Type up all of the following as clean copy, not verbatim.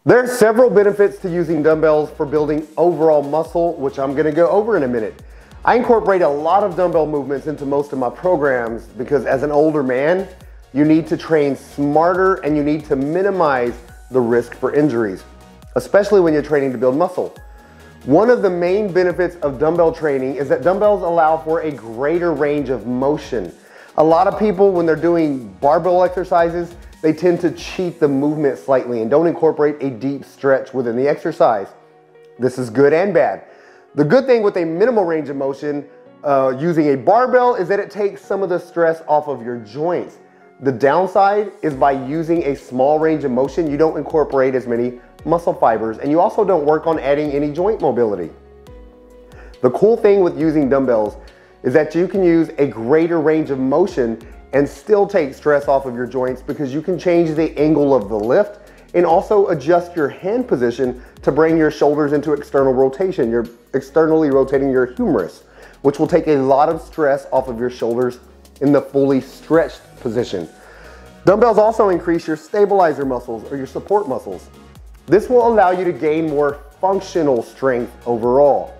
There are several benefits to using dumbbells for building overall muscle, which I'm gonna go over in a minute. I incorporate a lot of dumbbell movements into most of my programs because as an older man, you need to train smarter and you need to minimize the risk for injuries, especially when you're training to build muscle. One of the main benefits of dumbbell training is that dumbbells allow for a greater range of motion. A lot of people, when they're doing barbell exercises, they tend to cheat the movement slightly and don't incorporate a deep stretch within the exercise. This is good and bad. The good thing with a minimal range of motion using a barbell is that it takes some of the stress off of your joints. The downside is by using a small range of motion, you don't incorporate as many muscle fibers and you also don't work on adding any joint mobility. The cool thing with using dumbbells is that you can use a greater range of motion and still take stress off of your joints because you can change the angle of the lift and also adjust your hand position to bring your shoulders into external rotation. You're externally rotating your humerus, which will take a lot of stress off of your shoulders in the fully stretched position. Dumbbells also increase your stabilizer muscles or your support muscles. This will allow you to gain more functional strength overall.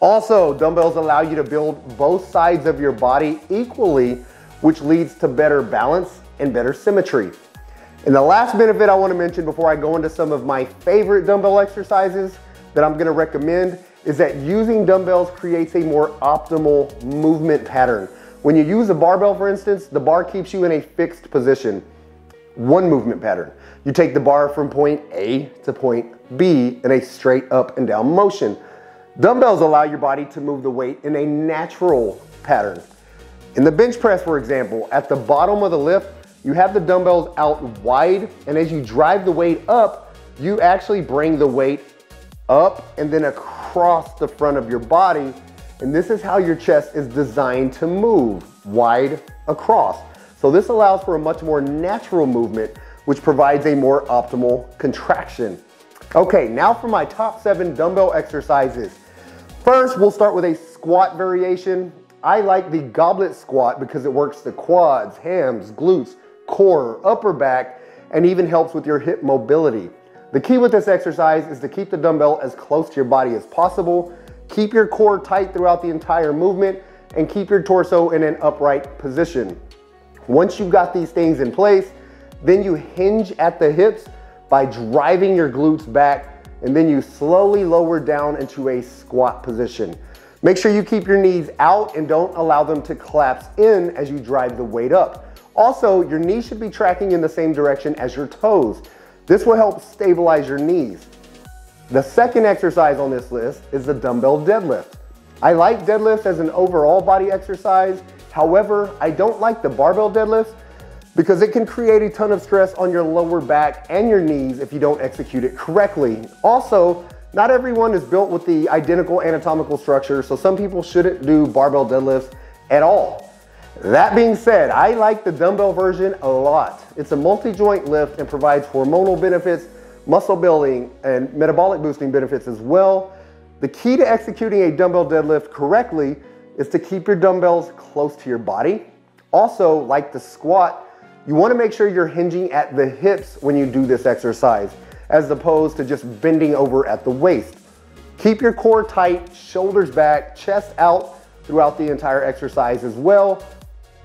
Also, dumbbells allow you to build both sides of your body equally, which leads to better balance and better symmetry. And the last benefit I want to mention before I go into some of my favorite dumbbell exercises that I'm going to recommend is that using dumbbells creates a more optimal movement pattern. When you use a barbell, for instance, the bar keeps you in a fixed position, one movement pattern. You take the bar from point A to point B in a straight up and down motion. Dumbbells allow your body to move the weight in a natural pattern. In the bench press, for example, at the bottom of the lift, you have the dumbbells out wide, and as you drive the weight up, you actually bring the weight up and then across the front of your body, and this is how your chest is designed to move, wide across. So this allows for a much more natural movement, which provides a more optimal contraction. Okay, now for my top 7 dumbbell exercises. First, we'll start with a squat variation. I like the goblet squat because it works the quads, hams, glutes, core, upper back, and even helps with your hip mobility. The key with this exercise is to keep the dumbbell as close to your body as possible, keep your core tight throughout the entire movement, and keep your torso in an upright position. Once you've got these things in place, then you hinge at the hips by driving your glutes back, and then you slowly lower down into a squat position. Make sure you keep your knees out and don't allow them to collapse in as you drive the weight up. Also, your knees should be tracking in the same direction as your toes. This will help stabilize your knees. The second exercise on this list is the dumbbell deadlift. I like deadlifts as an overall body exercise. However, I don't like the barbell deadlifts because it can create a ton of stress on your lower back and your knees if you don't execute it correctly. Also, not everyone is built with the identical anatomical structure, so some people shouldn't do barbell deadlifts at all. That being said, I like the dumbbell version a lot. It's a multi-joint lift and provides hormonal benefits, muscle building, and metabolic boosting benefits as well. The key to executing a dumbbell deadlift correctly is to keep your dumbbells close to your body. Also, like the squat, you want to make sure you're hinging at the hips when you do this exercise, as opposed to just bending over at the waist. Keep your core tight, shoulders back, chest out throughout the entire exercise as well.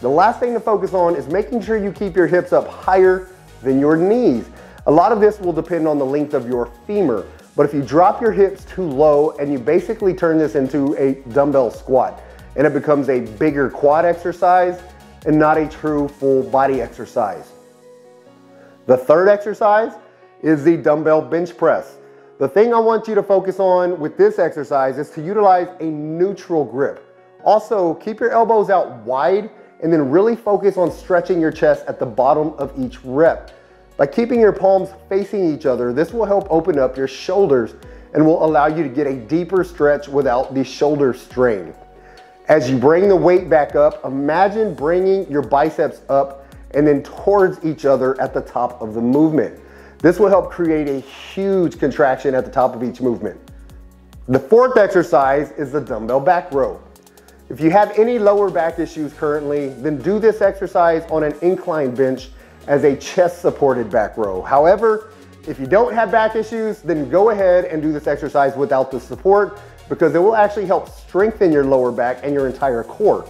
The last thing to focus on is making sure you keep your hips up higher than your knees. A lot of this will depend on the length of your femur, but if you drop your hips too low and you basically turn this into a dumbbell squat, and it becomes a bigger quad exercise and not a true full body exercise. The third exercise is the dumbbell bench press. The thing I want you to focus on with this exercise is to utilize a neutral grip. Also, keep your elbows out wide and then really focus on stretching your chest at the bottom of each rep. By keeping your palms facing each other, this will help open up your shoulders and will allow you to get a deeper stretch without the shoulder strain. As you bring the weight back up, imagine bringing your biceps up and then towards each other at the top of the movement. This will help create a huge contraction at the top of each movement. The fourth exercise is the dumbbell back row. If you have any lower back issues currently, then do this exercise on an incline bench as a chest supported back row. However, If you don't have back issues, then go ahead and do this exercise without the support because it will actually help strengthen your lower back and your entire core.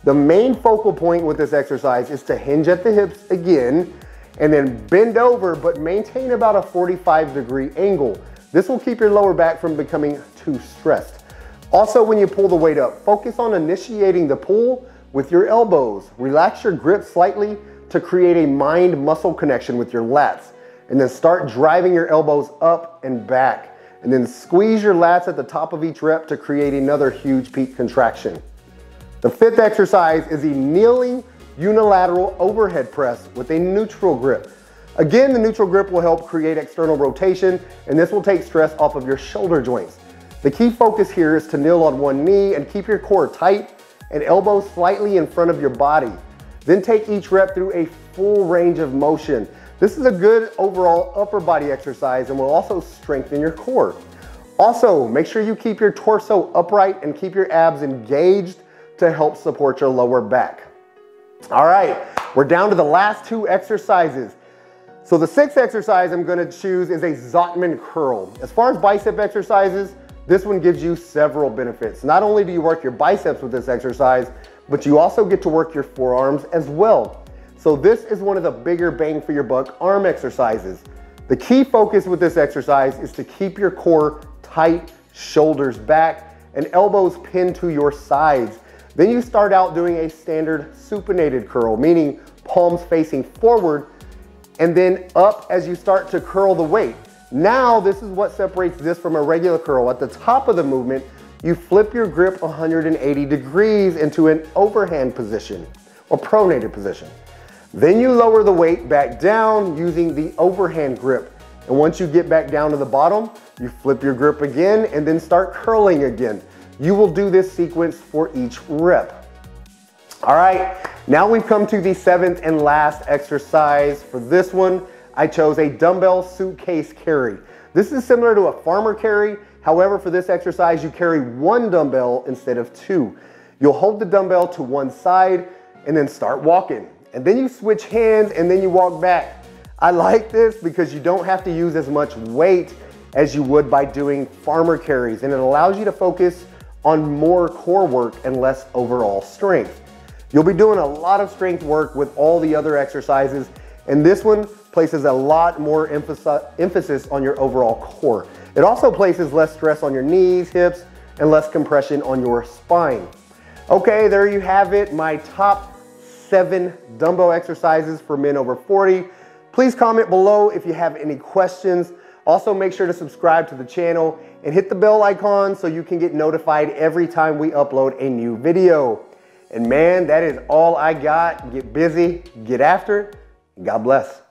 The main focal point with this exercise is to hinge at the hips again and then bend over, but maintain about a 45-degree angle. This will keep your lower back from becoming too stressed. Also, when you pull the weight up, focus on initiating the pull with your elbows. Relax your grip slightly to create a mind-muscle connection with your lats. And then start driving your elbows up and back. And then squeeze your lats at the top of each rep to create another huge peak contraction. The fifth exercise is a kneeling unilateral overhead press with a neutral grip. Again, the neutral grip will help create external rotation, and this will take stress off of your shoulder joints. The key focus here is to kneel on one knee and keep your core tight and elbows slightly in front of your body. Then take each rep through a full range of motion. This is a good overall upper body exercise and will also strengthen your core. Also, make sure you keep your torso upright and keep your abs engaged to help support your lower back. All right, we're down to the last two exercises. So the sixth exercise I'm gonna choose is a Zottman curl. As far as bicep exercises, this one gives you several benefits. Not only do you work your biceps with this exercise, but you also get to work your forearms as well. So this is one of the bigger bang for your buck arm exercises. The key focus with this exercise is to keep your core tight, shoulders back, and elbows pinned to your sides. Then you start out doing a standard supinated curl, meaning palms facing forward and then up as you start to curl the weight. Now, this is what separates this from a regular curl. At the top of the movement, you flip your grip 180 degrees into an overhand position or pronated position. Then you lower the weight back down using the overhand grip. And once you get back down to the bottom, you flip your grip again and then start curling again. You will do this sequence for each rep. All right, now we've come to the seventh and last exercise. For this one, I chose a dumbbell suitcase carry. This is similar to a farmer carry. However, for this exercise, you carry one dumbbell instead of two. You'll hold the dumbbell to one side and then start walking. And then you switch hands and then you walk back. I like this because you don't have to use as much weight as you would by doing farmer carries, and it allows you to focus on more core work and less overall strength. You'll be doing a lot of strength work with all the other exercises, and this one places a lot more emphasis on your overall core. It also places less stress on your knees, hips, and less compression on your spine. Okay, there you have it, my top 7 dumbbell exercises for men over 40. Please comment below if you have any questions. Also, make sure to subscribe to the channel and hit the bell icon so you can get notified every time we upload a new video. And man, that is all I got. Get busy, get after it, and God bless.